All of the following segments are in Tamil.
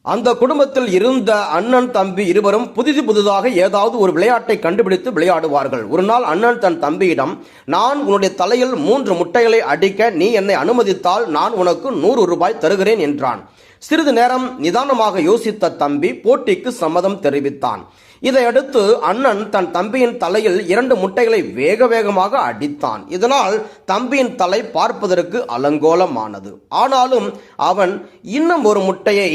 அந்த குடும்பத்தில் இருந்த அண்ணன் தம்பி இருவரும் புதிதாக ஏதாவது ஒரு விளையாட்டை கண்டுபிடித்து விளையாடுவார்கள். ஒரு நாள் அண்ணன் தன் தம்பியிடம், நான் உன்னுடைய தலையில் 3 முட்டைகளை அடிக்க நீ என்னை அனுமதித்தால் நான் உனக்கு 100 ரூபாய் தருகிறேன் என்றான். சிறிது நேரம் நிதானமாக யோசித்த தம்பி போட்டிக்கு சம்மதம் தெரிவித்தான். இதையடுத்து அண்ணன் தன் தம்பியின் தலையில் 2 முட்டைகளை வேகமாக அடித்தான். இதனால் தம்பியின் தலை பார்ப்பதற்கு அலங்கோலமானது. ஆனாலும் அவன் இன்னும் ஒரு முட்டையை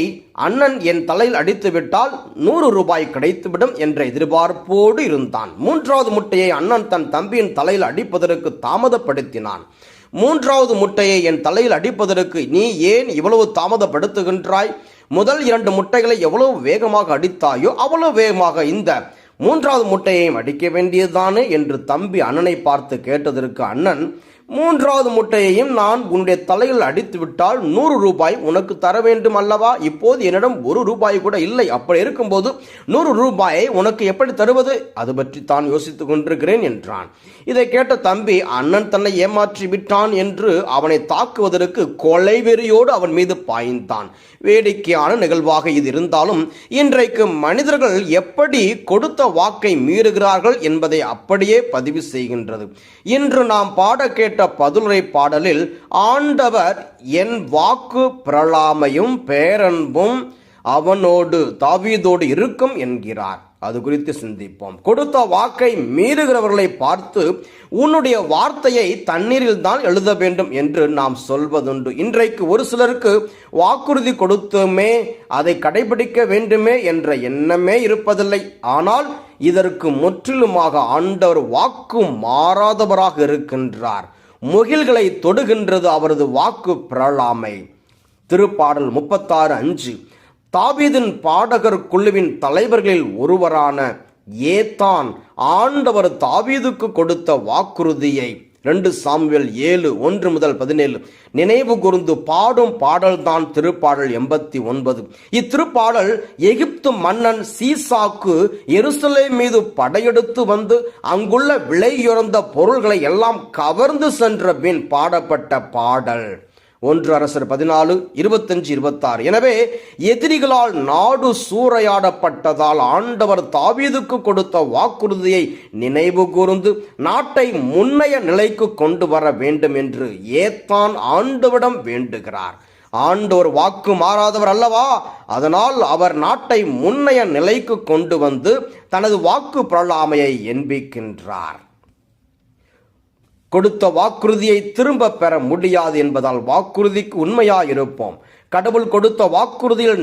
அண்ணன் என் தலையில் அடித்துவிட்டால் 100 ரூபாய் கிடைத்துவிடும் என்ற எதிர்பார்ப்போடு இருந்தான். 3வது முட்டையை அண்ணன் தன் தம்பியின் தலையில் அடிப்பதற்கு தாமதப்படுத்தினான். 3வது முட்டையை என் தலையில் அடிப்பதற்கு நீ ஏன் இவ்வளவு தாமதப்படுத்துகின்றாய்? முதல் 2 முட்டைகளை எவ்வளவு வேகமாக அடித்தாயோ அவ்வளவு வேகமாக இந்த 3வது முட்டையையும் அடிக்க வேண்டியதுதானே என்று தம்பி அண்ணனை பார்த்து கேட்டதற்கு அண்ணன், 3வது முட்டையையும் நான் உன்னுடைய தலையில் அடித்து விட்டால் 100 ரூபாய் உனக்கு தர வேண்டும் அல்லவா? இப்போது என்னிடம் 1 ரூபாய் கூட இல்லை. அப்படி இருக்கும்போது 100 ரூபாயை உனக்கு எப்படி தருவது? அது பற்றி தான் யோசித்துக் கொண்டிருக்கிறேன் என்றான். இதை கேட்ட தம்பி அண்ணன் தன்னை ஏமாற்றி விட்டான் என்று அவனை தாக்குவதற்கு கொலைவெறியோடு அவன் மீது பாய்ந்தான். வேடிக்கையான நிகழ்வாக இது இருந்தாலும் இன்றைக்கு மனிதர்கள் எப்படி கொடுத்த வாக்கை மீறுகிறார்கள் என்பதை அப்படியே பதிவு செய்கின்றது. இன்று நாம் பாட கேட்ட பதிலுரை பாடலில் ஆண்டவர் என் வாக்கு பிரலாமையும் பேரன்பும் அவனோடு தாவீதோடு இருக்கும் என்கிறார். அது குறித்து சிந்திப்போம். கொடுத்த வாக்கை மீறுகிறவர்களை பார்த்து உன்னுடைய வார்த்தையை தண்ணீரில் தான் எழுத வேண்டும் என்று நாம் சொல்வதுண்டு. இன்றைக்கு ஒரு சிலருக்கு வாக்குறுதி கொடுத்துமே அதை கடைபிடிக்க வேண்டுமே என்ற எண்ணமே இருப்பதில்லை. ஆனால் இதற்கு முற்றிலுமாக ஆண்டவர் வாக்கு மாறாதவராக இருக்கின்றார். முகில்களை தொடுகின்றது அவரது வாக்கு பிரலாமை. திருப்பாடல் 36:5 தாவீதின் பாடகர் குழுவின் தலைவர்களில் ஒருவரான ஏத்தான் ஆண்டவர் தாவீதுக்கு கொடுத்த வாக்குறுதியை 2 சாமுவேல் 7:1-17 நினைவு கூர்ந்து பாடும் பாடல்தான் திருப்பாடல் 89. இத்திருப்பாடல் எகிப்து மன்னன் சீசாக்கு எருசலேம் மீது படையெடுத்து வந்து அங்குள்ள விலையுறந்த பொருள்களை எல்லாம் கவர்ந்து சென்ற பின் பாடப்பட்ட பாடல். 1 அரசர் 14:25-26. எனவே எதிரிகளால் நாடு சூறையாடப்பட்டதால் ஆண்டவர் தாவீதுக்கு கொடுத்த வாக்குறுதியை நினைவு கூர்ந்து நாட்டை முன்னைய நிலைக்கு கொண்டு வர வேண்டும் என்று ஏத்தான் ஆண்டவரிடம் வேண்டுகிறார். ஆண்டவர் வாக்கு மாறாதவர் அல்லவா? அதனால் அவர் நாட்டை முன்னைய நிலைக்கு கொண்டு வந்து தனது வாக்கு பிரலாமையை என்பிக்கின்றார். கொடுத்த வாக்குறுதியை திரும்ப பெற முடியாது என்பதால் வாக்குறுதிக்கு உண்மையாயிருப்போம். கடவுள் கொடுத்த வாக்குறுதியில்